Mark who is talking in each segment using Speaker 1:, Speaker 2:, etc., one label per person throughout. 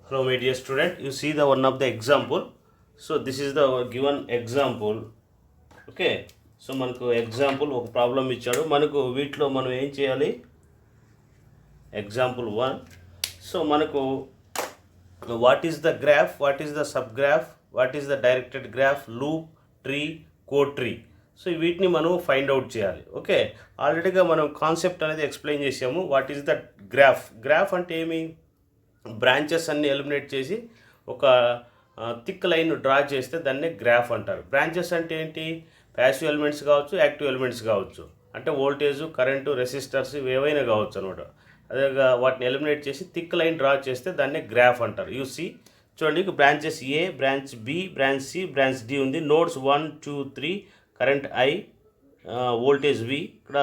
Speaker 1: Hello my dear student, you see the one of the example. So this is the given example. Okay, so మనకు example ఒక problem ఇచ్చాడు. మనకు వీటిలో మనం ఏం చేయాలి? ఎగ్జాంపుల్ 1. సో మనకు what is the graph, what is the sub graph, what is the directed graph, loop, tree, code tree. So వీటిని మనం ఫైండ్ అవుట్ చేయాలి. ఓకే, ఆల్రెడీగా మనం కాన్సెప్ట్ అనేది ఎక్స్ప్లెయిన్ చేసాము. What is the graph? Graph అంటే ఏమి? Branches అన్ని ఎలిమినేట్ చేసి ఒక థిక్ లైన్ డ్రా చేస్తే దాన్ని గ్రాఫ్ అంటారు. బ్రాంచెస్ అంటే ఏంటి? ప్యాసివ్ ఎలిమెంట్స్ కావచ్చు, యాక్టివ్ ఎలిమెంట్స్ కావచ్చు. అంటే వోల్టేజు, కరెంటు, రెసిస్టర్స్ ఏవైనా కావచ్చు అనమాట. అదే వాటిని ఎలిమినేట్ చేసి థిక్ లైన్ డ్రా చేస్తే దాన్ని గ్రాఫ్ అంటారు. యూసి చూడండి, branches A, branch B, branch C, branch D ఉంది. Nodes 1, 2, 3, current I, voltage V. ఇక్కడ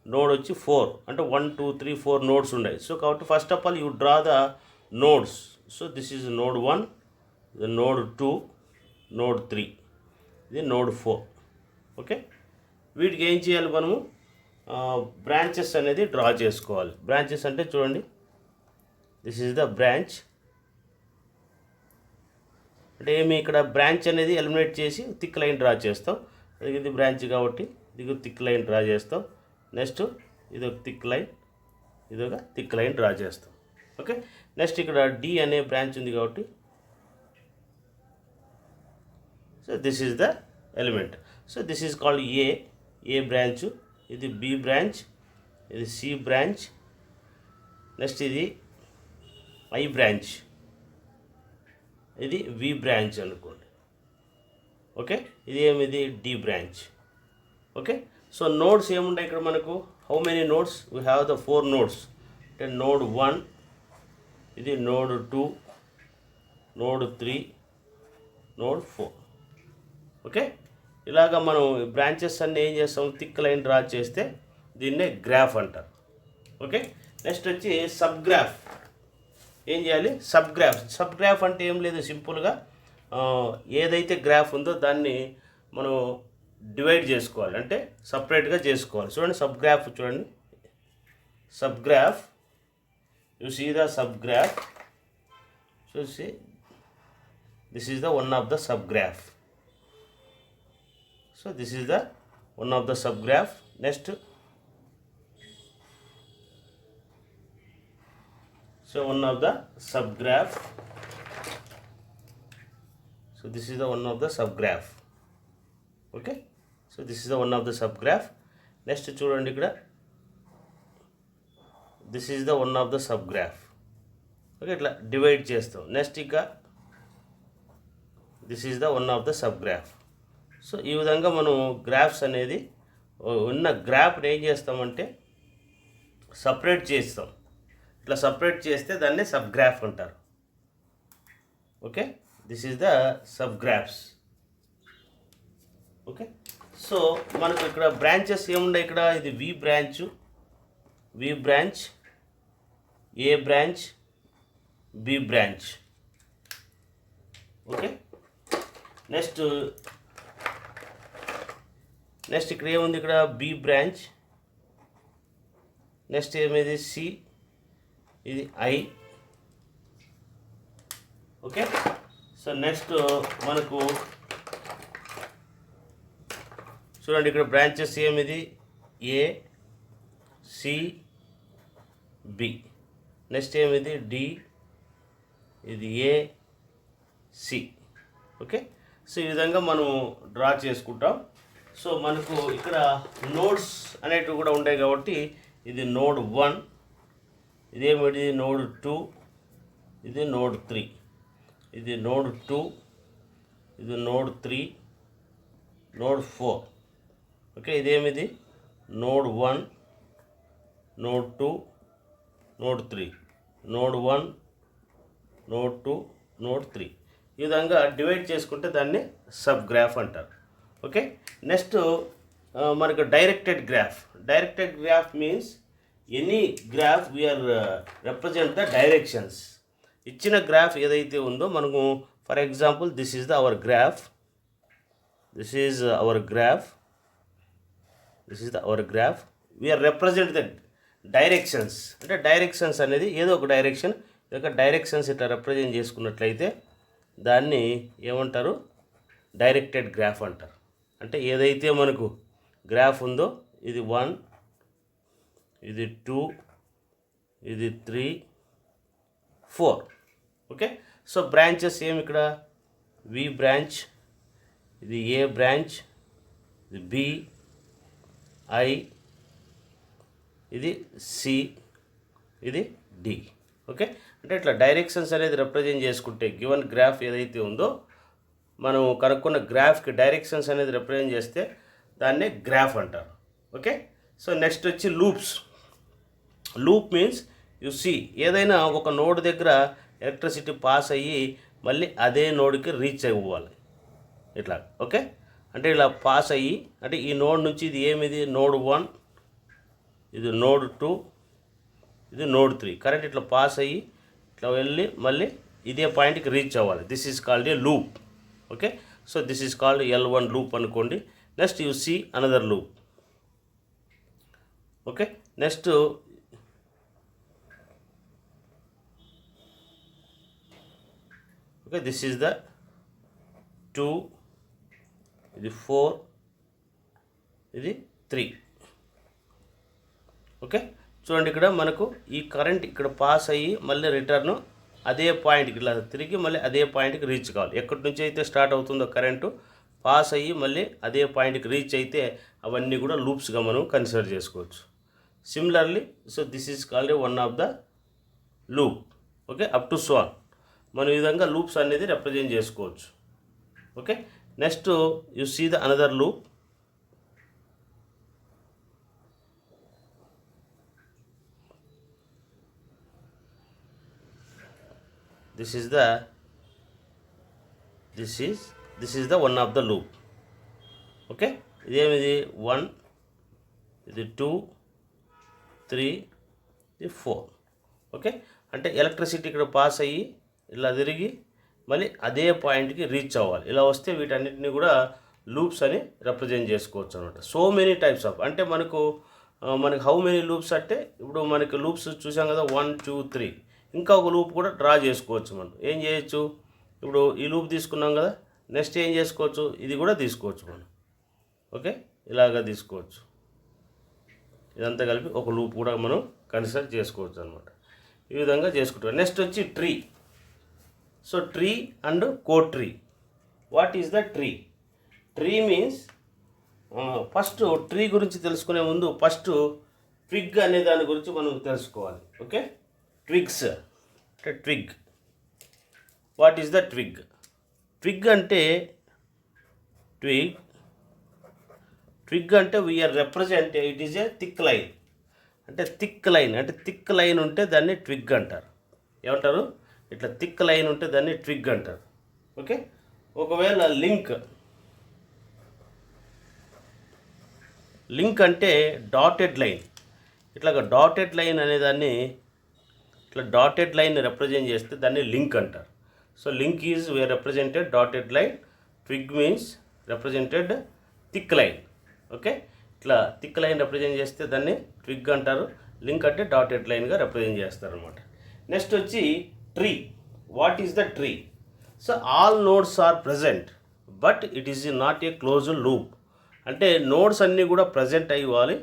Speaker 1: నోడ్ వచ్చి 4, అంటే 1, 2, 3, 4 నోడ్స్ ఉన్నాయి. సో కాబట్టి first of all you draw the nodes. So this is node 1, the node 2, node 3, ఇది node 4. Okay, వీటికి ఏం చేయాలి? మనము బ్రాంచెస్ అనేది డ్రా చేసుకోవాలి. బ్రాంచెస్ అంటే చూడండి, దిస్ ఈజ్ ద బ్రాంచ్. అంటే ఏమి? ఇక్కడ బ్రాంచ్ అనేది ఎలిమినేట్ చేసి థిక్ లైన్ డ్రా చేస్తాం. ఇది బ్రాంచ్ కాబట్టి ఇది థిక్ లైన్ డ్రా చేస్తాం. నెక్స్ట్ ఇది ఒక థిక్ లైన్, ఇది ఒక థిక్ లైన్ డ్రా చేస్తాం. ఓకే, నెక్స్ట్ ఇక్కడ డి అనే బ్రాంచ్ ఉంది కాబట్టి so this is the element. So this is called A branch, ఇది బి బ్రాంచ్, ఇది సి బ్రాంచ్, నెక్స్ట్ ఇది ఐ బ్రాంచ్, ఇది వి బ్రాంచ్ అనుకోండి. ఓకే, ఇది ఏమిది? D branch. Okay, so nodes ఏముంటాయి ఇక్కడ మనకు? How many nodes? We have the 4 nodes. అంటే నోడ్ 1, ఇది నోడ్ 2, నోడ్ 3, నోడ్ 4. ఓకే, ఇలాగ మనం బ్రాంచెస్ అన్నీ ఏం చేస్తాం? థిక్ లైన్ డ్రా చేస్తే దీన్నే గ్రాఫ్ అంటారు. ఓకే, నెక్స్ట్ వచ్చి సబ్ గ్రాఫ్. ఏం చేయాలి? Sub graph. సబ్ గ్రాఫ్ అంటే ఏం లేదు, సింపుల్గా ఏదైతే గ్రాఫ్ ఉందో దాన్ని మనం డివైడ్ చేసుకోవాలి, అంటే సపరేట్గా చేసుకోవాలి. చూడండి సబ్ గ్రాఫ్, చూడండి sub graph. You see the subgraph. So see, this is the one of the subgraph. So this is the one of the subgraph. Next, so one of the subgraph. So this is the one of the subgraph. Okay, so this is the one of the subgraph. Next చూడండి ఇక్కడ, this is the one of the sub graph. Okay, ఇట్లా divide చేస్తాం. Next ఇక this is the one of the sub graph. So ఈ విధంగా మనం graphs అనేది ఉన్న గ్రాఫ్ని ఏం చేస్తామంటే సపరేట్ చేస్తాం. ఇట్లా సపరేట్ చేస్తే దాన్ని సబ్ గ్రాఫ్ అంటారు. Okay, this is the subgraphs. Okay, so మనకు ఇక్కడ బ్రాంచెస్ ఏమున్నాయి? ఇక్కడ ఇది V branch, V branch, A branch, B branch. Okay, next ఇక్కడ ఏముంది? ఇక్కడ బి బ్రాంచ్, నెక్స్ట్ ఏమిది? సి, ఇది ఐ. ఓకే, సో నెక్స్ట్ మనకు చూడండి ఇక్కడ బ్రాంచెస్ ఏమిది? A, C, B. నెక్స్ట్ ఏమిది? డి, ఇది ఏ, సి. ఓకే, సో ఈ విధంగా మనం డ్రా చేసుకుంటాం. సో మనకు ఇక్కడ నోడ్స్ అనేటివి కూడా ఉంటాయి కాబట్టి ఇది నోడ్ 1, ఇదేమిటి? నోడ్ 2, ఇది నోడ్ 3, ఇది నోడ్ 2, ఇది నోడ్ 3, నోడ్ 4. ఓకే, ఇదేమిది? Node 1, node 2, node 3, node 1, node 2, node 3. ఈ విధంగా డివైడ్ చేసుకుంటే దాన్ని సబ్ గ్రాఫ్ అంటారు. ఓకే, నెక్స్ట్ మనకు directed graph. Directed graph means any graph we are represent the directions. ఇచ్చిన గ్రాఫ్ ఏదైతే ఉందో మనకు, for example this is the our graph, this is our graph, this is the our graph. We are represent the directions. అంటే directions అనేది ఏదో ఒక direction ఇక directions ఇట్లా రిప్రజెంట్ చేసుకున్నట్లయితే దాన్ని ఏమంటారు, డైరెక్టెడ్ గ్రాఫ్ అంటారు. అంటే ఏదైతే మనకు గ్రాఫ్ ఉందో ఇది 1, ఇది 2, ఇది 3, 4. ఓకే. సో బ్రాంచెస్ ఏమి ఇక్కడ, వి బ్రాంచ్, ఇది ఏ బ్రాంచ్, ఇది బి, ఐ, ఇది సి, ఇది డి. ఓకే. అంటే ఇట్లా డైరెక్షన్స్ అనేది రిప్రజెంట్ చేసుకుంటే గివెన్ గ్రాఫ్ ఏదైతే ఉందో మనం కనుక్కున్న గ్రాఫ్కి డైరెక్షన్స్ అనేది రిప్రజెంట్ చేస్తే దాన్నే గ్రాఫ్ అంటారు. ఓకే. సో నెక్స్ట్ వచ్చి loops. Loop means you see ఏదైనా ఒక నోడ్ దగ్గర ఎలక్ట్రిసిటీ పాస్ అయ్యి మళ్ళీ అదే నోడ్కి రీచ్ అవ్వాలి ఇట్లా. ఓకే. అంటే ఇలా పాస్ అయ్యి, అంటే ఈ నోడ్ నుంచి ఇది ఏమిది, నోడ్ 1, ఇది నోడ్ 2, ఇది నోడ్ 3. కరెంట్ ఇట్లా పాస్ అయ్యి ఇట్లా వెళ్ళి మళ్ళీ ఇదే పాయింట్కి రీచ్ అవ్వాలి. This is called a loop. Okay. So this is called L1 loop అనుకోండి. Next you see another loop. Okay. Next okay, this is the 2, ఇది 4, ఇది 3. ఓకే. చూడండి ఇక్కడ మనకు ఈ కరెంట్ ఇక్కడ పాస్ అయ్యి మళ్ళీ రిటర్న్ అదే పాయింట్కి ఇలా తిరిగి మళ్ళీ అదే పాయింట్కి రీచ్ కావాలి. ఎక్కడి నుంచి అయితే స్టార్ట్ అవుతుందో కరెంటు పాస్ అయ్యి మళ్ళీ అదే పాయింట్కి రీచ్ అయితే అవన్నీ కూడా లూప్స్గా మనం కన్సిడర్ చేసుకోవచ్చు. Similarly so this is called one of the loop. Okay. Up to so మనం ఈ విధంగా లూప్స్ అనేది రిప్రజెంట్ చేసుకోవచ్చు. Okay. Next you see the another loop. This is the one of the loop. Okay. ఇదేమిది 1, ఇది 2, 3, ఇది 4. Okay. అంటే electricity ఇక్కడ పాస్ అయ్యి ఇలా తిరిగి మళ్ళీ అదే పాయింట్కి రీచ్ అవ్వాలి. ఇలా వస్తే వీటన్నిటిని కూడా లూప్స్ అని రిప్రజెంట్ చేసుకోవచ్చు అనమాట. సో మెనీ టైప్స్ ఆఫ్, అంటే మనకు హౌ మెనీ లూప్స్ అంటే ఇప్పుడు మనకి లూప్స్ చూసాం కదా 1, 2, 3. ఇంకా ఒక లూప్ కూడా డ్రా చేసుకోవచ్చు. మనం ఏం చేయొచ్చు, ఇప్పుడు ఈ లూప్ తీసుకున్నాం కదా, నెక్స్ట్ ఏం చేసుకోవచ్చు, ఇది కూడా తీసుకోవచ్చు మనం. ఓకే. ఇలాగా తీసుకోవచ్చు. ఇదంతా కలిపి ఒక లూప్ కూడా మనం కన్సిడర్ చేసుకోవచ్చు అనమాట. ఈ విధంగా చేసుకుంటాం. నెక్స్ట్ వచ్చి tree. So tree and code tree. What is the tree? Tree means first tree గురించి తెలుసుకునే ముందు ఫస్ట్ ట్విగ్ అనే దాని గురించి మనం తెలుసుకోవాలి. ఓకే. ట్విగ్స్ అంటే twig. What is the twig? Twig అంటే we are represent it is a thick line. అంటే థిక్ లైన్ ఉంటే దాన్ని ట్విగ్ అంటారు. ఏమంటారు? ఇట్లా థిక్ లైన్ ఉంటే దాన్ని ట్విగ్ అంటారు. ఓకే. ఒకవేళ లింక్ అంటే డాటెడ్ లైన్. ఇట్లాగా డాటెడ్ లైన్ అనేదాన్ని ఇట్లా డాటెడ్ లైన్ రిప్రజెంట్ చేస్తే దాన్ని లింక్ అంటారు. So link is where represented dotted line. Twig means represented thick line. Okay. ఇట్లా థిక్ లైన్ రిప్రజెంట్ చేస్తే దాన్ని ట్విగ్ అంటారు. లింక్ అంటే డాటెడ్ లైన్గా రిప్రజెంట్ చేస్తారు అనమాట. నెక్స్ట్ వచ్చి tree. What is the tree? So all nodes are present but it is not a closed loop. అంటే నోడ్స్ అన్నీ కూడా ప్రజెంట్ అయ్యాలి,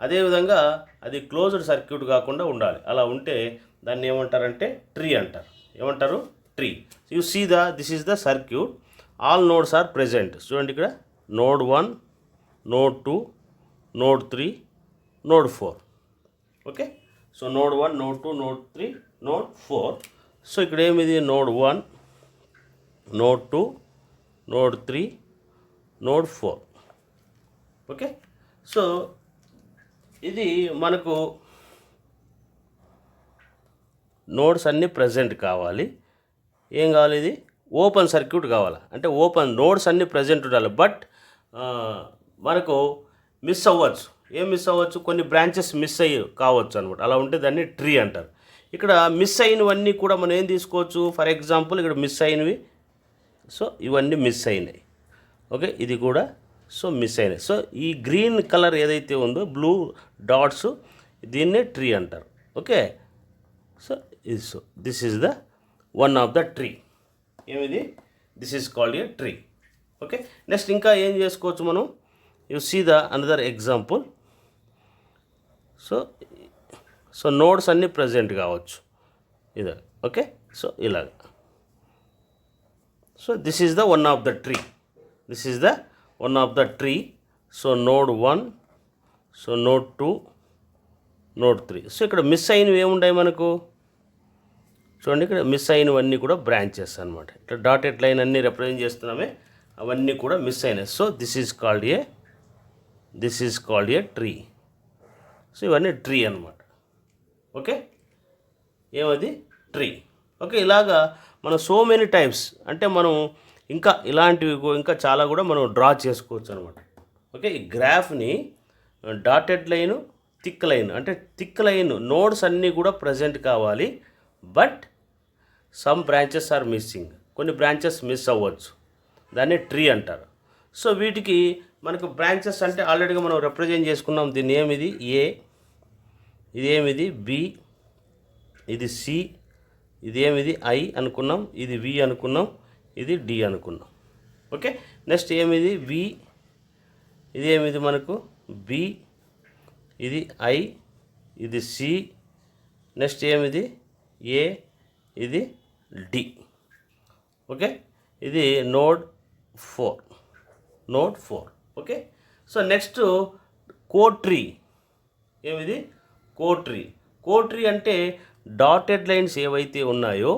Speaker 1: అదేవిధంగా అది క్లోజ్డ్ సర్క్యూట్ కాకుండా ఉండాలి. అలా ఉంటే దాన్ని ఏమంటారంటే ట్రీ అంటారు. ఏమంటారు? Tree. You see this is the circuit. All nodes are present. చూడండి ఇక్కడ node 1, node 2, node 3, node 4. Okay. So node 1, node 2, node 3, node 4. So ఇక్కడ ఏమిది? Node 1, node 2, node 3, node 4. Okay. So ఇది మనకు నోడ్స్ అన్నీ ప్రజెంట్ కావాలి. ఏం కావాలి? ఇది ఓపెన్ సర్క్యూట్ కావాలి. అంటే ఓపెన్ నోడ్స్ అన్నీ ప్రజెంట్ ఉండాలి. బట్ మనకు మిస్ అవ్వచ్చు. ఏం మిస్ అవ్వచ్చు? కొన్ని బ్రాంచెస్ మిస్ అయ్యి కావచ్చు అనమాట. అలా ఉంటే దాన్ని ట్రీ అంటారు. ఇక్కడ మిస్ అయినవన్నీ కూడా మనం ఏం తీసుకోవచ్చు? ఫర్ ఎగ్జాంపుల్ ఇక్కడ మిస్ అయినవి, సో ఇవన్నీ మిస్ అయినాయి. ఓకే. ఇది కూడా సో మిస్ అయినాయి. సో ఈ గ్రీన్ కలర్ ఏదైతే ఉందో బ్లూ డాట్స్, దీన్నే ట్రీ అంటారు. ఓకే. సో ఇది so this is the one of the tree. ఏమిది? This is called a tree. Okay, next ఇంకా ఏం చేసుకోవచ్చు మనం? You see the another example. So nodes అన్నీ ప్రజెంట్ కావచ్చు ఇది. ఓకే, సో ఇలాగ. So this is the one of the tree. This is the one of the tree. So node 1, so node 2, node 3. So ఇక్కడ miss అయినవి ఏముంటాయి మనకు? చూడండి, ఇక్కడ మిస్ అయినవన్నీ కూడా బ్రాంచెస్ అనమాట. ఇట్లా డాటెడ్ లైన్ అన్నీ రిప్రజెంట్ చేస్తున్నామే, అవన్నీ కూడా మిస్ అయినాయి. So this is called a tree. So ఇవన్నీ ట్రీ అనమాట. ఓకే, ఏమది? ట్రీ. ఓకే, ఇలాగా మనం సో మెనీ టైప్స్, అంటే మనం ఇంకా ఇలాంటివి ఇంకా చాలా కూడా మనం డ్రా చేసుకోవచ్చు అనమాట. ఓకే, ఈ గ్రాఫ్ని డాటెడ్ లైను, థిక్ లైన్, అంటే థిక్ లైన్ నోడ్స్ అన్నీ కూడా ప్రజెంట్ కావాలి, but some branches are missing. కొన్ని బ్రాంచెస్ మిస్ అవ్వచ్చు, దాన్ని ట్రీ అంటారు. సో వీటికి మనకు బ్రాంచెస్ అంటే ఆల్రెడీగా మనం రిప్రజెంట్ చేసుకున్నాం. దీన్ని ఏమిది? ఏ, ఇది ఏమిది? బి, ఇది సి, ఇది ఏమిది? ఐ అనుకున్నాం, ఇది వి అనుకున్నాం, ఇది డి అనుకున్నాం. ఓకే, నెక్స్ట్ ఏమిది? వి, ఇది ఏమిది మనకు? బి, ఇది ఐ, ఇది సి, నెక్స్ట్ ఏమిది? ఏ, ఇది డి. ఓకే, ఇది node 4. Okay, so next code tree. ఏమిది? కోడ్ ట్రీ అంటే డాటెడ్ లైన్స్ ఏవైతే ఉన్నాయో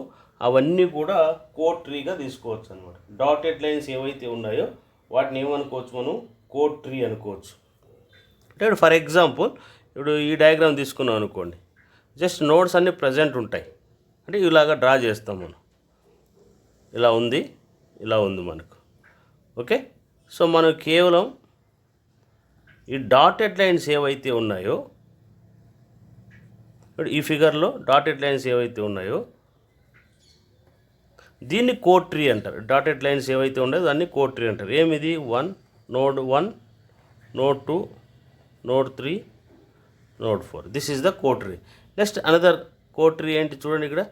Speaker 1: అవన్నీ కూడా కోడ్ ట్రీగా తీసుకోవచ్చు అనమాట. డాటెడ్ లైన్స్ ఏవైతే ఉన్నాయో వాటిని ఏమనుకోవచ్చు మనం? కోడ్ ట్రీ అనుకోవచ్చు. అంటే ఫర్ ఎగ్జాంపుల్ ఇప్పుడు ఈ డయాగ్రామ్ తీసుకున్నాం అనుకోండి, జస్ట్ నోడ్స్ అన్నీ ప్రజెంట్ ఉంటాయి. అంటే ఇలాగా డ్రా చేస్తాం మనం. ఇలా ఉంది మనకు. ఓకే, సో మనం కేవలం ఈ డాటెడ్ లైన్స్ ఏవైతే ఉన్నాయో, ఈ ఫిగర్లో డాటెడ్ లైన్స్ ఏవైతే ఉన్నాయో దీన్ని కోడ్ ట్రీ అంటారు. డాటెడ్ లైన్స్ ఏవైతే ఉన్నాయో దాన్ని కోడ్ ట్రీ అంటారు. ఏమిది? 1, node 1, node 2, node 3, node 4. This is the code tree. Next another code tree ఏంటి చూడండి ఇక్కడ.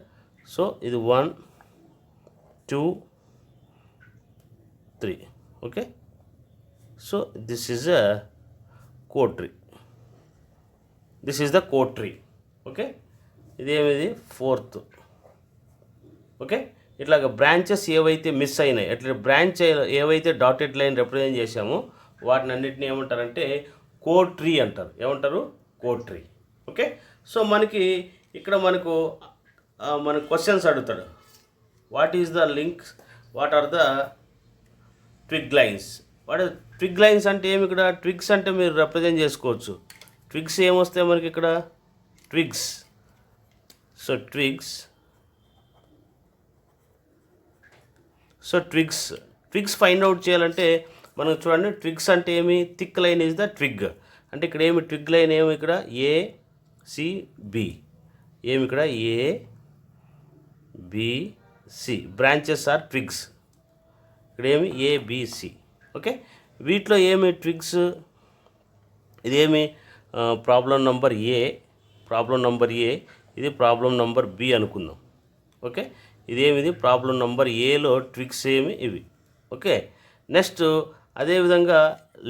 Speaker 1: సో ఇది 1, 2, 3. Okay, so this is a code tree. This is the code tree. Okay, ఇదేమిది? 4th. ఓకే, ఇట్లాగ branches ఏవైతే miss అయినాయి, అట్లా branch ఏవైతే డాటెడ్ లైన్ రిప్రజెంట్ చేశామో వాటిని అన్నింటినీ ఏమంటారంటే కోడ్ ట్రీ అంటారు. ఏమంటారు? Code tree. ఓకే, సో మనకి ఇక్కడ మనకు క్వశ్చన్స్ అడుగుతాడు. What is the links? What are the twig lines? Twig lines అంటే ఏమి? ఇక్కడ ట్విగ్స్ అంటే మీరు రిప్రజెంట్ చేసుకోవచ్చు. ట్విగ్స్ ఏమొస్తాయి మనకి ఇక్కడ? Twigs. So twigs find out చేయాలంటే మనం చూడండి, ట్విగ్స్ అంటే ఏమి? Thick line is the twig. అంటే ఇక్కడ ఏమి? ట్విగ్ లైన్ ఏమి? ఇక్కడ ఏ, సి, బి. ఏమి? ఇక్కడ A, B, C. Branches are twigs. ఇక్కడ ఏమి? ఏ, బి, సి. ఓకే, వీటిలో ఏమి ట్విగ్స్? ఇదేమి? ప్రాబ్లం నంబర్ ఏ, ఇది ప్రాబ్లం నంబర్ బి అనుకుందాం. ఓకే, ఇదేమిది? ప్రాబ్లం నంబర్ ఏలో ట్విగ్స్ ఏమి? ఇవి. ఓకే, నెక్స్ట్ అదేవిధంగా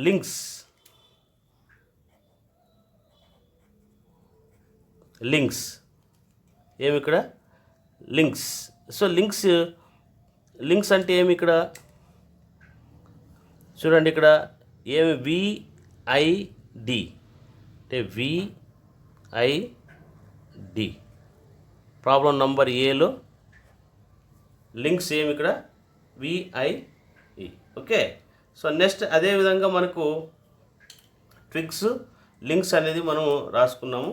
Speaker 1: లింక్స్ ఏమి? ఇక్కడ లింక్స్. సో లింక్స్ అంటే ఏమి? ఇక్కడ చూడండి, ఇక్కడ ఏమి? విఐడి. అంటే విఐడి ప్రాబ్లం నంబర్ ఏలో లింక్స్ ఏమి? ఇక్కడ విఐఈ. ఓకే, సో నెక్స్ట్ అదేవిధంగా మనకు ట్విగ్స్, లింక్స్ అనేది మనం రాసుకున్నాము.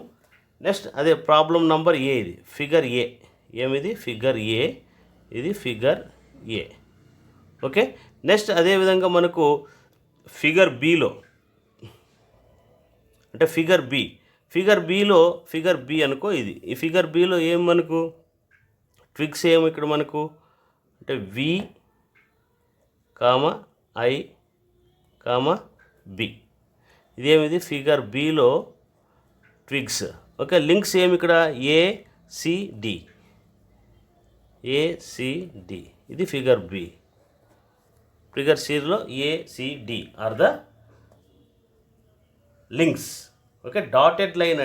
Speaker 1: నెక్స్ట్ అదే ప్రాబ్లం నంబర్ ఏ, ఇది ఫిగర్ ఏ. ఏమిది? ఫిగర్ ఏ. ఇది ఫిగర్ ఏ. ఓకే, నెక్స్ట్ అదేవిధంగా మనకు ఫిగర్ బిలో, అంటే ఫిగర్ బి అనుకో. ఇది ఈ ఫిగర్ బిలో ఏం మనకు ట్విగ్స్ ఏమి? ఇక్కడ మనకు అంటే వి, ఐ, బి. ఇదేమిది? ఫిగర్ బిలో ట్విగ్స్. ఓకే, లింక్స్ ఏమి? ఇక్కడ ఏ, సి, డి. ఏసిడి, ఇది ఫిగర్ బి. ఫిగర్ సిలో ACD are the links. Okay, dotted line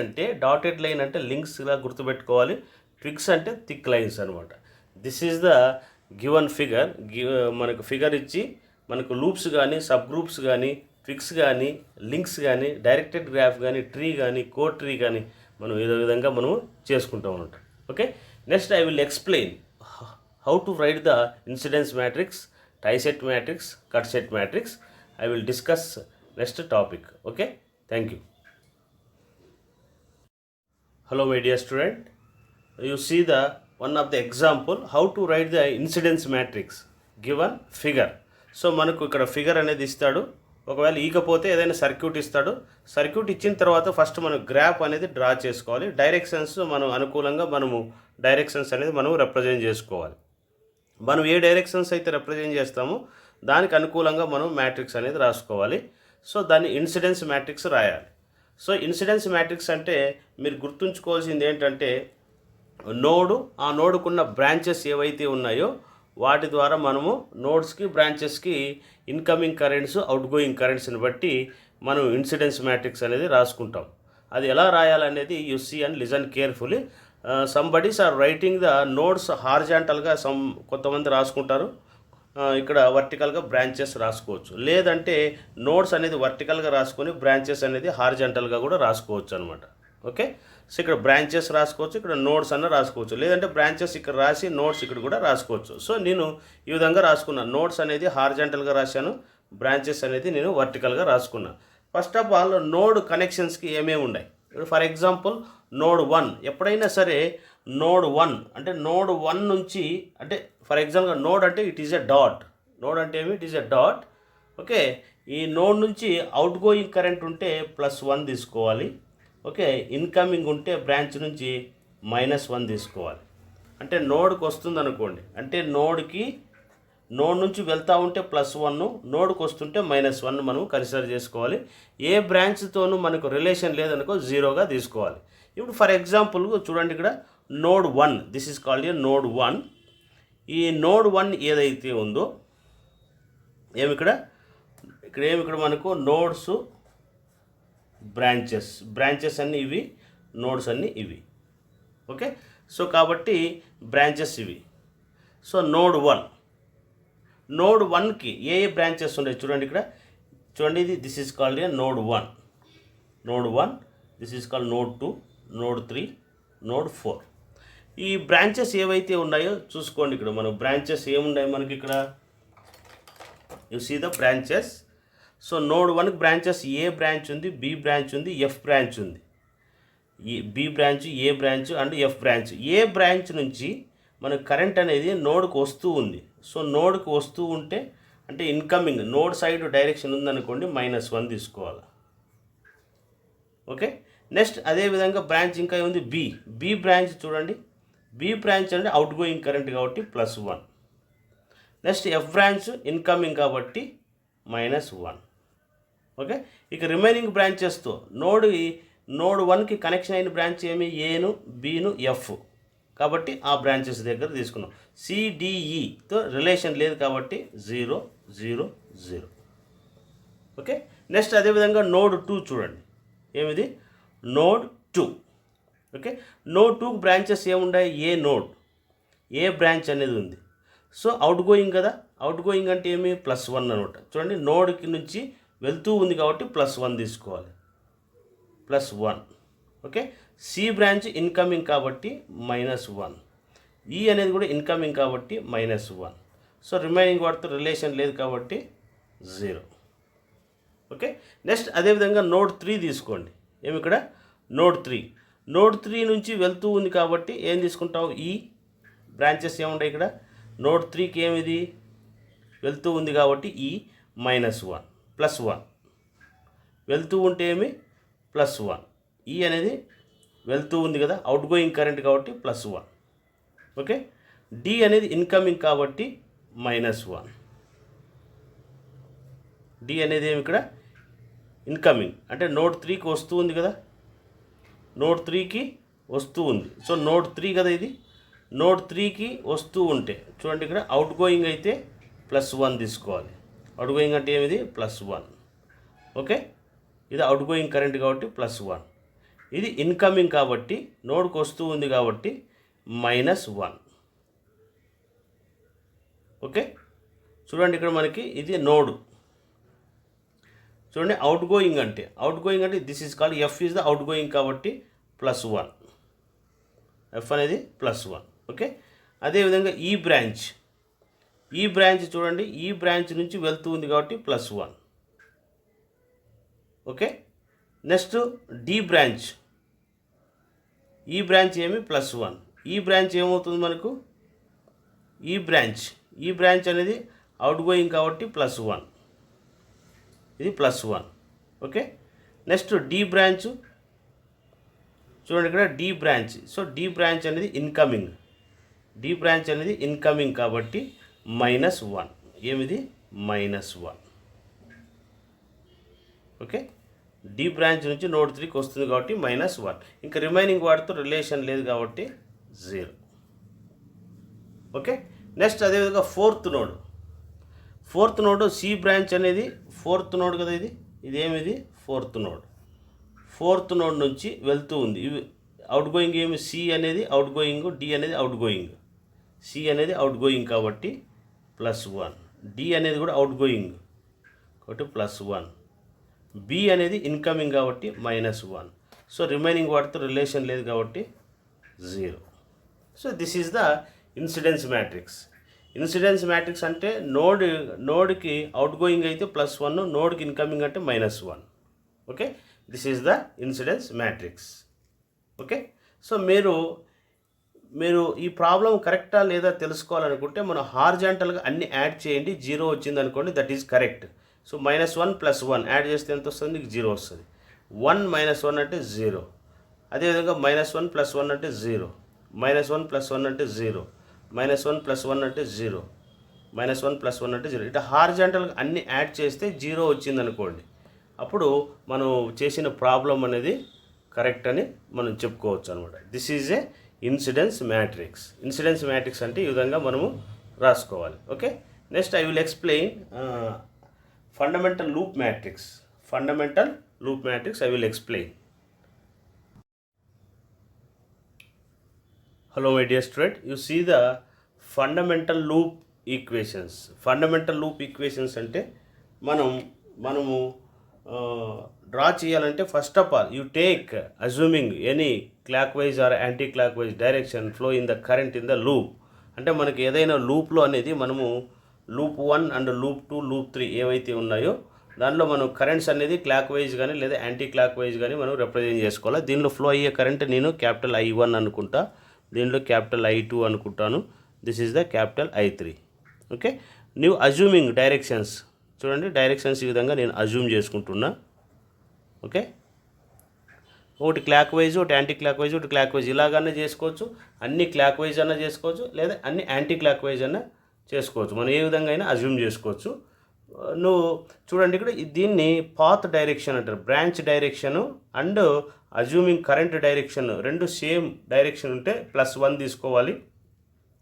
Speaker 1: అంటే లింక్స్గా గుర్తుపెట్టుకోవాలి. ట్విగ్స్ అంటే థిక్ లైన్స్ అనమాట. This is the given figure. మనకు ఫిగర్ ఇచ్చి మనకు లూప్స్ కానీ, సబ్ గ్రూప్స్ కానీ, ట్విగ్స్ కానీ, లింక్స్ కానీ, డైరెక్టెడ్ గ్రాఫ్ కానీ, ట్రీ కానీ, కోడ్ ట్రీ కానీ మనం ఏదో విధంగా మనం చేసుకుంటాం అనమాట. Okay, next I will explain how to write the incidence matrix, tie set matrix, cut set matrix. I will discuss next topic. Okay, thank you. Hello my dear student, you see the one of the example how to write the incidence matrix given figure. So మనకు ఇక్కడ figure అనేది ఇస్తాడు. ఒకవేళ ఈకపోతే ఏదైనా circuit ఇస్తాడు. Circuit ఇచ్చిన తర్వాత first మనం గ్రాఫ్ అనేది డ్రా చేసుకోవాలి. డైరెక్షన్స్ మనం అనుకూలంగా డైరెక్షన్స్ అనేది మనం రిప్రజెంట్ చేసుకోవాలి. మనం ఏ డైరెక్షన్స్ అయితే రిప్రజెంట్ చేస్తామో దానికి అనుకూలంగా మనం మ్యాట్రిక్స్ అనేది రాసుకోవాలి. సో దాన్ని ఇన్సిడెన్స్ మ్యాట్రిక్స్ రాయాలి. సో ఇన్సిడెన్స్ మ్యాట్రిక్స్ అంటే మీరు గుర్తుంచుకోవాల్సింది ఏంటంటే ఆ నోడుకున్న బ్రాంచెస్ ఏవైతే ఉన్నాయో వాటి ద్వారా మనము నోడ్స్కి, బ్రాంచెస్కి ఇన్కమింగ్ కరెంట్స్, అవుట్ గోయింగ్ కరెంట్స్ని బట్టి మనం ఇన్సిడెన్స్ మ్యాట్రిక్స్ అనేది రాసుకుంటాం. అది ఎలా రాయాలనేది you see and listen carefully. Somebodies are writing the nodes హార్జాంటల్గా, కొంతమంది రాసుకుంటారు. ఇక్కడ వర్టికల్గా బ్రాంచెస్ రాసుకోవచ్చు. లేదంటే నోడ్స్ అనేది వర్టికల్గా రాసుకొని బ్రాంచెస్ అనేది హార్జాంటల్గా కూడా రాసుకోవచ్చు అనమాట. ఓకే, సో ఇక్కడ బ్రాంచెస్ రాసుకోవచ్చు, ఇక్కడ నోడ్స్ అన్న రాసుకోవచ్చు. లేదంటే బ్రాంచెస్ ఇక్కడ రాసి నోడ్స్ ఇక్కడ కూడా రాసుకోవచ్చు. సో నేను ఈ విధంగా రాసుకున్నాను. నోడ్స్ అనేది హార్జాంటల్గా రాశాను, బ్రాంచెస్ అనేది నేను వర్టికల్గా రాసుకున్నాను. ఫస్ట్ ఆఫ్ ఆల్ నోడ్ కనెక్షన్స్కి ఏమేమి ఉన్నాయి. ఇప్పుడు ఫర్ ఎగ్జాంపుల్ నోడ్ 1, ఎప్పుడైనా సరే నోడ్ 1 అంటే నోడ్ 1 నుంచి, అంటే ఫర్ ఎగ్జాంపుల్ నోడ్ అంటే it is a dot. Node అంటే ఏమి, it is a dot. Okay, ఈ నోడ్ నుంచి అవుట్ గోయింగ్ కరెంట్ ఉంటే +1 తీసుకోవాలి. ఓకే, ఇన్కమింగ్ ఉంటే బ్రాంచ్ నుంచి -1 తీసుకోవాలి. అంటే నోడ్కి వస్తుంది అనుకోండి, అంటే నోడ్ నుంచి వెళ్తూ ఉంటే +1, నోడ్కి వస్తుంటే -1 మనం కన్సిడర్ చేసుకోవాలి. ఏ బ్రాంచ్తోనూ మనకు రిలేషన్ లేదనుకో 0గా తీసుకోవాలి. ఇప్పుడు ఫర్ ఎగ్జాంపుల్ చూడండి, ఇక్కడ node 1, this is called A node 1. ఈ నోడ్ 1 ఏదైతే ఉందో ఇక్కడ మనకు నోడ్స్, బ్రాంచెస్ అన్నీ ఇవి, నోడ్స్ అన్నీ ఇవి. ఓకే, సో కాబట్టి బ్రాంచెస్ ఇవి. సో నోడ్ 1కి ఏ బ్రాంచెస్ ఉన్నాయి చూడండి. ఇక్కడ చూడండి, this is called A node 1, this is called node 2, node 3, node 4. ఈ బ్రాంచెస్ ఏవైతే ఉన్నాయో చూసుకోండి. ఇక్కడ మనం బ్రాంచెస్ ఏమున్నాయి మనకి ఇక్కడ, you see the branches. So node 1కి బ్రాంచెస్ ఏ బ్రాంచ్ ఉంది, బి బ్రాంచ్ ఉంది, ఎఫ్ బ్రాంచ్ ఉంది. ఈ B branch, A branch and F branch. A branch నుంచి మనకు కరెంట్ అనేది నోడ్కి వస్తూ ఉంది. సో నోడ్కి వస్తూ ఉంటే అంటే ఇన్కమింగ్ నోడ్ సైడ్ డైరెక్షన్ ఉందనుకోండి, -1 తీసుకోవాలి. ఓకే, నెక్స్ట్ అదేవిధంగా బ్రాంచ్ ఇంకా ఉంది బి బ్రాంచ్. చూడండి, బి బ్రాంచ్ అంటే అవుట్ గోయింగ్ కరెంట్ కాబట్టి +1. నెక్స్ట్ ఎఫ్ బ్రాంచ్ ఇన్కమింగ్ కాబట్టి -1. ఓకే, ఇక రిమైనింగ్ బ్రాంచెస్తో నోడ్ 1కి కనెక్షన్ అయిన బ్రాంచ్ ఏమి, ఏను, బీను, ఎఫ్ కాబట్టి ఆ బ్రాంచెస్ దగ్గర తీసుకున్నాం. సిడిఈతో రిలేషన్ లేదు కాబట్టి 0, 0, 0. ఓకే, నెక్స్ట్ అదేవిధంగా నోడ్ 2 చూడండి, ఏమిది నోడ్ 2. ఓకే, నోడ్ 2 బ్రాంచెస్ ఏముంటాయి, ఏ బ్రాంచ్ అనేది ఉంది. సో అవుట్ గోయింగ్ కదా, అవుట్ గోయింగ్ అంటే ఏమి +1 అనమాట. చూడండి, నోడ్కి నుంచి వెళ్తూ ఉంది కాబట్టి +1 తీసుకోవాలి, +1. ఓకే, సి బ్రాంచ్ ఇన్కమింగ్ కాబట్టి -1, ఈ అనేది కూడా ఇన్కమింగ్ కాబట్టి -1. సో రిమైనింగ్ వాటితో రిలేషన్ లేదు కాబట్టి 0. ఓకే, నెక్స్ట్ అదేవిధంగా నోడ్ 3 తీసుకోండి. ఏమి ఇక్కడ నోడ్ 3 నుంచి వెళ్తూ ఉంది కాబట్టి ఏం తీసుకుంటావు, ఈ బ్రాంచెస్ ఏముంటాయి ఇక్కడ. నోడ్ 3కి ఏమిది వెళ్తూ ఉంది కాబట్టి ఈ -1, +1 వెళ్తూ ఉంటే ఏమి +1. ఈ అనేది వెళ్తూ ఉంది కదా, అవుట్ గోయింగ్ కరెంట్ కాబట్టి +1. ఓకే, డి అనేది ఇన్కమింగ్ కాబట్టి -1. డి అనేది ఏమి ఇక్కడ ఇన్కమింగ్ అంటే నోడ్ 3కి వస్తూ ఉంది కదా, నోడ్ 3కి వస్తూ ఉంది. సో నోడ్ 3 కదా ఇది, నోడ్ 3కి వస్తూ ఉంటే చూడండి ఇక్కడ అవుట్ గోయింగ్ అయితే +1 తీసుకోవాలి. అవుట్ గోయింగ్ అంటే ఏమిది +1. ఓకే, ఇది అవుట్ గోయింగ్ కరెంట్ కాబట్టి +1. ఇది ఇన్కమింగ్ కాబట్టి నోడ్కి వస్తూ ఉంది కాబట్టి -1. ఓకే, చూడండి ఇక్కడ మనకి ఇది నోడ్. చూడండి అవుట్ గోయింగ్ అంటే this is called F is the out going కాబట్టి +1. ఎఫ్ అనేది +1. ఓకే, అదేవిధంగా ఈ బ్రాంచ్ చూడండి, ఈ బ్రాంచ్ నుంచి వెళ్తూ ఉంది కాబట్టి +1. ఓకే, నెక్స్ట్ డి బ్రాంచ్, ఈ బ్రాంచ్ ఏమి +1. ఈ బ్రాంచ్ ఏమవుతుంది మనకు, ఈ బ్రాంచ్ అనేది అవుట్ గోయింగ్ కాబట్టి +1, ఇది +1. ఓకే, నెక్స్ట్ డి బ్రాంచ్ చూడండి ఇక్కడ D branch. So D branch అనేది ఇన్కమింగ్ కాబట్టి -1. ఏమిది -1. ఓకే, డి బ్రాంచ్ నుంచి నోడ్ 3కి వస్తుంది కాబట్టి -1. ఇంకా రిమైనింగ్ వాటితో రిలేషన్ లేదు కాబట్టి 0. ఓకే, నెక్స్ట్ అదేవిధంగా ఫోర్త్ నోడ్ సి బ్రాంచ్ అనేది ఫోర్త్ నోడ్ కదా, ఇది ఏమిది ఫోర్త్ నోడ్ నుంచి వెళ్తూ ఉంది. ఇవి అవుట్ గోయింగ్ ఏమి, సి అనేది అవుట్ గోయింగ్, డి అనేది అవుట్ గోయింగ్. సి అనేది అవుట్ గోయింగ్ కాబట్టి +1. డి అనేది కూడా అవుట్ గోయింగ్ కాబట్టి +1. బి అనేది ఇన్కమింగ్ కాబట్టి -1. సో రిమైనింగ్ వాటితో రిలేషన్ లేదు కాబట్టి 0. So this is the incidence matrix అంటే నోడ్కి అవుట్ గోయింగ్ అయితే +1, నోడ్కి ఇన్కమింగ్ అంటే -1. Okay, this is the incidence matrix. Okay, so మీరు ఈ ప్రాబ్లం కరెక్టా లేదా తెలుసుకోవాలనుకుంటే మనం హార్జాంటల్గా అన్ని యాడ్ చేయండి. 0 వచ్చింది అనుకోండి, that is correct. So -1 + 1 add చేస్తే ఎంత వస్తుంది, మీకు 0 వస్తుంది. 1 - 1 అంటే 0. అదేవిధంగా -1 + 1 అంటే 0, -1 + 1 అంటే 0, -1 + 1 అంటే 0, -1 + 1 అంటే 0. ఇట్లా హార్జాంటల్గా అన్ని యాడ్ చేస్తే 0 వచ్చింది అనుకోండి, అప్పుడు మనం చేసిన ప్రాబ్లం అనేది కరెక్ట్ అని మనం చెప్పుకోవచ్చు అనమాట. This is a incidence matrix అంటే ఈ విధంగా మనము రాసుకోవాలి. Okay, next I will explain fundamental loop matrix I will explain. Hello my dear student, you see the fundamental loop equations. అంటే మనము డ్రా చేయాలంటే first of all you take assuming any clockwise or anticlockwise direction flow in the current in the loop. అంటే మనకి ఏదైనా లూప్లో అనేది మనము loop 1 and loop 2 loop 3 ఏవైతే ఉన్నాయో దానిలో మనం కరెంట్స్ అనేది క్లాక్ వైజ్ కానీ లేదా యాంటీ క్లాక్ వైజ్ కానీ మనం రిప్రజెంట్ చేసుకోవాలి. దీనిలో ఫ్లో అయ్యే కరెంట్ నేను క్యాపిటల్ I1 అనుకుంటా, దీనిలో క్యాపిటల్ I2 అనుకుంటాను, this is the capital I3. Okay, నువ్వు అజ్యూమింగ్ డైరెక్షన్స్ చూడండి, డైరెక్షన్స్ ఈ విధంగా నేను అజ్యూమ్ చేసుకుంటున్నా. ఓకే, ఒకటి క్లాక్ వైజ్, ఒకటి యాంటీ క్లాక్ వైజ్, ఒకటి క్లాక్ వైజ్, ఇలాగన్నా చేసుకోవచ్చు. అన్ని క్లాక్ వైజ్ అన్నా చేసుకోవచ్చు, లేదా అన్ని యాంటీ క్లాక్ వైజ్ అన్నా చేసుకోవచ్చు. మనం ఏ విధంగా అయినా అజ్యూమ్ చేసుకోవచ్చు. నువ్వు చూడండి ఇక్కడ దీన్ని పాత్ డైరెక్షన్ అంటారు. Branch direction and assuming current direction రెండు సేమ్ డైరెక్షన్ ఉంటే +1 తీసుకోవాలి.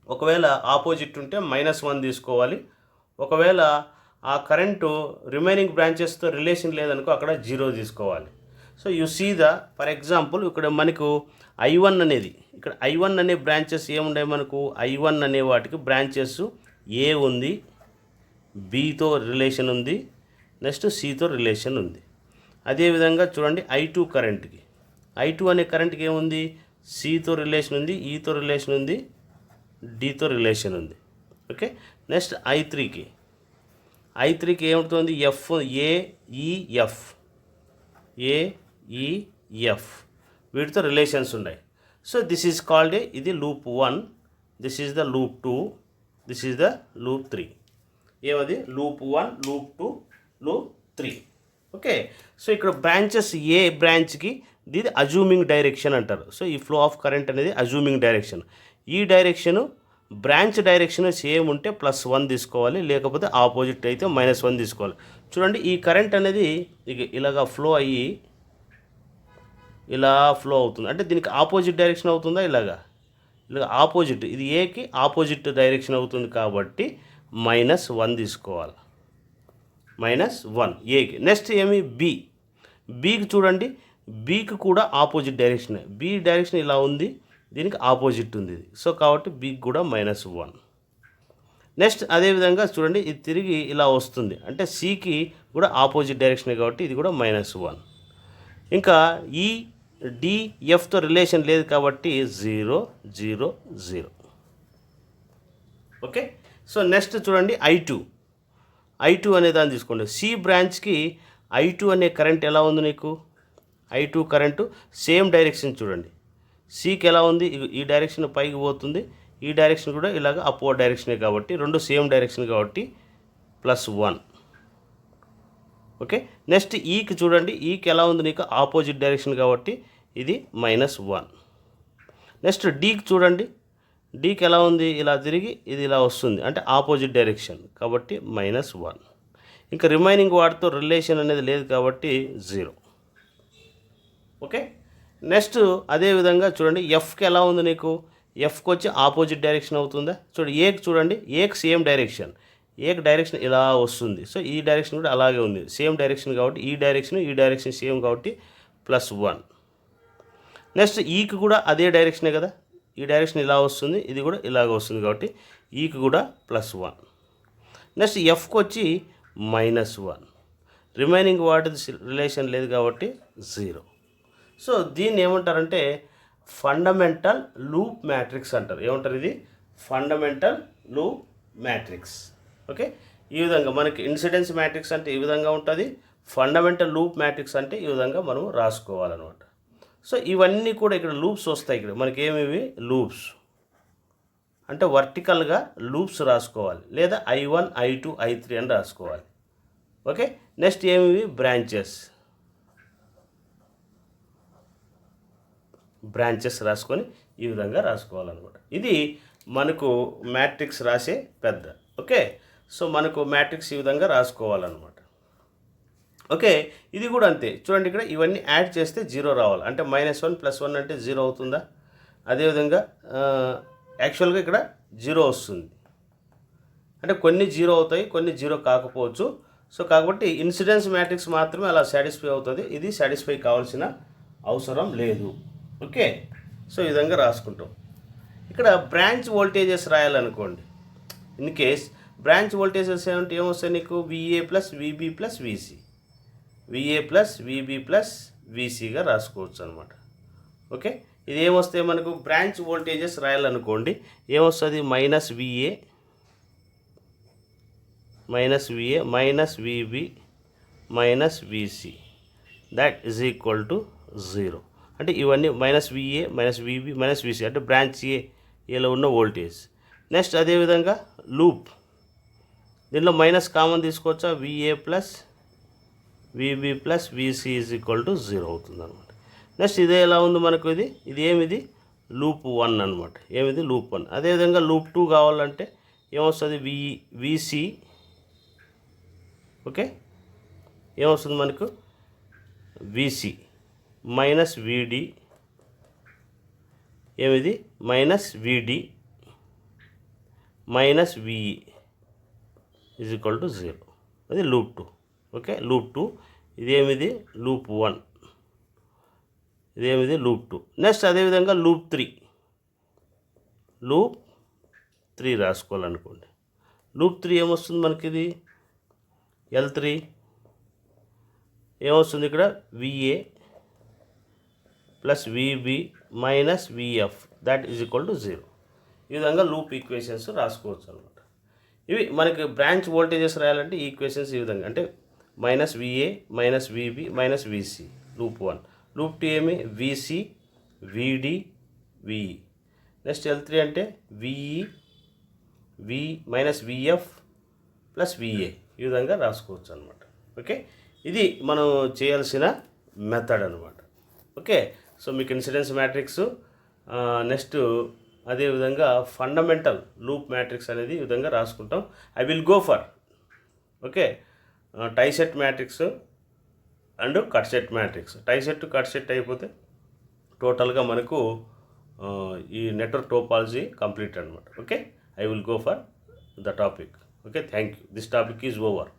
Speaker 1: ఒకవేళ ఆపోజిట్ ఉంటే -1 తీసుకోవాలి. ఒకవేళ ఆ కరెంటు రిమైనింగ్ బ్రాంచెస్తో రిలేషన్ లేదనుకో అక్కడ 0 తీసుకోవాలి. So you see the for example ఇక్కడ మనకు I1 అనేది, ఇక్కడ I1 అనే బ్రాంచెస్ ఏముంటాయి మనకు, I1 అనే వాటికి బ్రాంచెస్ A ఉంది, Bతో రిలేషన్ ఉంది, నెక్స్ట్ Cతో రిలేషన్ ఉంది. అదేవిధంగా చూడండి I2 కరెంట్కి, I2 అనే కరెంట్కి ఏముంది, Cతో రిలేషన్ ఉంది, Eతో రిలేషన్ ఉంది, Dతో రిలేషన్ ఉంది. ఓకే, నెక్స్ట్ I3కి ఏమవుతుంది, AEF వీటితో రిలేషన్స్ ఉన్నాయి. సో దిస్ ఈజ్ కాల్డ్ ఇది loop 1, this is the loop 2, this is the loop 3. ఏమది loop 1, loop 2, loop 3. Okay, so ఇక్కడ బ్రాంచెస్ ఏ బ్రాంచ్కి ఇది అజ్యూమింగ్ డైరెక్షన్ అంటారు. సో ఈ ఫ్లో ఆఫ్ కరెంట్ అనేది అజ్యూమింగ్ డైరెక్షన్. ఈ డైరెక్షను బ్రాంచ్ డైరెక్షన్ సేమ్ ఉంటే +1 తీసుకోవాలి, లేకపోతే ఆపోజిట్ అయితే -1 తీసుకోవాలి. చూడండి ఈ కరెంట్ అనేది ఇలాగా ఫ్లో అయ్యి ఇలా ఫ్లో అవుతుంది, అంటే దీనికి ఆపోజిట్ డైరెక్షన్ అవుతుందా, ఇలా ఆపోజిట్, ఇది ఏకి ఆపోజిట్ డైరెక్షన్ అవుతుంది కాబట్టి -1 తీసుకోవాలి. -1 ఏకి. నెక్స్ట్ ఏమి బీకి చూడండి, బీకి కూడా ఆపోజిట్ డైరెక్షన్. బీ డైరెక్షన్ ఇలా ఉంది, దీనికి ఆపోజిట్ ఉంది ఇది. సో కాబట్టి బీకి కూడా -1. నెక్స్ట్ అదేవిధంగా చూడండి, ఇది తిరిగి ఇలా వస్తుంది, అంటే సికి కూడా ఆపోజిట్ డైరెక్షన్ కాబట్టి ఇది కూడా -1. ఇంకా ఈ డిఎఫ్తో రిలేషన్ లేదు కాబట్టి 0 0 0. ఓకే. సో నెక్స్ట్ చూడండి I2 అనే దాన్ని తీసుకోండి. సి బ్రాంచ్కి I2 అనే కరెంట్ ఎలా ఉంది నీకు? I2 కరెంటు సేమ్ డైరెక్షన్ చూడండి. సికి ఎలా ఉంది? ఈ డైరెక్షన్ పైకి పోతుంది, ఈ డైరెక్షన్ కూడా ఇలాగ అప్వర్డ్ డైరెక్షనే కాబట్టి రెండు సేమ్ డైరెక్షన్ కాబట్టి +1. ఓకే. నెక్స్ట్ ఈకి చూడండి, ఈకి ఎలా ఉంది నీకు? ఆపోజిట్ డైరెక్షన్ కాబట్టి ఇది -1. నెక్స్ట్ డీకి చూడండి, డీకి ఎలా ఉంది? ఇలా తిరిగి ఇది ఇలా వస్తుంది, అంటే ఆపోజిట్ డైరెక్షన్ కాబట్టి -1. ఇంకా రిమైనింగ్ వాటితో రిలేషన్ అనేది లేదు కాబట్టి 0. ఓకే. నెక్స్ట్ అదేవిధంగా చూడండి, ఎఫ్కి ఎలా ఉంది నీకు? ఎఫ్కి వచ్చి ఆపోజిట్ డైరెక్షన్ అవుతుందా? చూడండి, ఏకి చూడండి, ఏకి సేమ్ డైరెక్షన్, ఏకి డైరెక్షన్ ఇలా వస్తుంది. సో ఈ డైరెక్షన్ కూడా అలాగే ఉంది, సేమ్ డైరెక్షన్ కాబట్టి ఈ డైరెక్షన్ సేమ్ కాబట్టి +1. నెక్స్ట్ ఈకి కూడా అదే డైరెక్షనే కదా, ఈ డైరెక్షన్ ఇలా వస్తుంది, ఇది కూడా ఇలాగ వస్తుంది కాబట్టి ఈకి కూడా +1. నెక్స్ట్ ఎఫ్కి వచ్చి -1. రిమైనింగ్ వాటి రిలేషన్ లేదు కాబట్టి 0. సో దీన్ని ఏమంటారంటే ఫండమెంటల్ లూప్ మ్యాట్రిక్స్ అంటారు. ఏమంటారు? ఇది ఫండమెంటల్ లూప్ మ్యాట్రిక్స్. ఓకే. ఈ విధంగా మనకి ఇన్సిడెన్స్ మ్యాట్రిక్స్ అంటే ఈ విధంగా ఉంటుంది, ఫండమెంటల్ లూప్ మ్యాట్రిక్స్ అంటే ఈ విధంగా మనం రాసుకోవాలన్నమాట. సో ఇవన్నీ కూడా ఇక్కడ లూప్స్ వస్తాయి. ఇక్కడ మనకి ఏమివి? లూప్స్ అంటే వర్టికల్గా లూప్స్ రాసుకోవాలి, లేదా I1 I2 I3 అని రాసుకోవాలి. ఓకే. నెక్స్ట్ ఏమివి? బ్రాంచెస్ రాసుకొని ఈ విధంగా రాసుకోవాలన్నమాట. ఇది మనకు మ్యాట్రిక్స్ రాసే పెద్ద. ఓకే. సో మనకు మ్యాట్రిక్స్ ఈ విధంగా రాసుకోవాలన్నమాట. ఓకే. ఇది కూడా అంతే. చూడండి, ఇక్కడ ఇవన్నీ యాడ్ చేస్తే 0 రావాలి, అంటే -1 + 1 అంటే 0 అవుతుందా? అదేవిధంగా యాక్చువల్గా ఇక్కడ 0 వస్తుంది, అంటే కొన్ని 0 అవుతాయి, కొన్ని 0 కాకపోవచ్చు. సో కాబట్టి ఇన్సిడెన్స్ మ్యాట్రిక్స్ మాత్రమే అలా సాటిస్ఫై అవుతుంది, ఇది సాటిస్ఫై కావాల్సిన అవసరం లేదు. ఓకే. సో ఈ విధంగా రాసుకుంటాం. ఇక్కడ బ్రాంచ్ వోల్టేజెస్ రాయాలనుకోండి, ఇన్ కేస్ బ్రాంచ్ వోల్టేజెస్ ఏమంటే ఏమొస్తాయి నీకు? VA + VB + VC, VA + VB + VCగా రాసుకోవచ్చు అనమాట. ఓకే. ఇది ఏమొస్తాయి మనకు? బ్రాంచ్ వోల్టేజెస్ రాయాలనుకోండి ఏమొస్తుంది? -VA -VB -VC that is equal to 0. అంటే ఇవన్నీ -VA -VB -VC అంటే బ్రాంచ్ ఏలో ఉన్న వోల్టేజ్. నెక్స్ట్ అదేవిధంగా లూప్, దీనిలో మైనస్ కామన్ తీసుకోవచ్చా? VA + VB + VC = 0 అవుతుంది అనమాట. నెక్స్ట్ ఇదే ఎలా ఉంది మనకు? ఇది ఏమిది? లూప్ 1 అనమాట. ఏమిది? లూప్ 1. అదేవిధంగా లూప్ 2 కావాలంటే ఏమొస్తుంది? VC. ఓకే. ఏమొస్తుంది మనకు? VC -VD, ఏమిది? -VD -VE = 0. అది లూప్ 2. ఓకే. లూప్ 2. ఇదేమిది? లూప్ 1. ఇదేమిది? లూప్ 2. నెక్స్ట్ అదేవిధంగా లూప్ 3 రాసుకోవాలనుకోండి. లూప్ 3 ఏమొస్తుంది మనకి? ఇది L3 ఏమొస్తుంది ఇక్కడ? VA + VB - VF that is equal to 0. ఈ విధంగా లూప్ ఈక్వేషన్స్ రాసుకోవచ్చు అనమాట. ఇవి మనకి బ్రాంచ్ వోల్టేజెస్ రాయాలంటే ఈ ఈక్వేషన్స్ ఈ విధంగా, అంటే -VA -VB -VC loop 1. Loop 2 ఏమి? VC VD VE. Next L3 అంటే VE -VF + VA ఈ విధంగా రాసుకోవచ్చు అనమాట. ఓకే. ఇది మనం చేయాల్సిన మెథడ్ అనమాట. ఓకే. సో మీకు ఇన్సిడెన్స్ మ్యాట్రిక్స్, నెక్స్ట్ అదేవిధంగా ఫండమెంటల్ లూప్ మ్యాట్రిక్స్ అనేది ఈ విధంగా రాసుకుంటాం. I will go for okay tie set matrix and cut set matrix. Tie set cut set అయిపోతే టోటల్గా మనకు ఈ నెట్వర్క్ టోపాలజీ కంప్లీట్ అనమాట. Okay, I will go for the topic. Okay, thank you. This topic is over.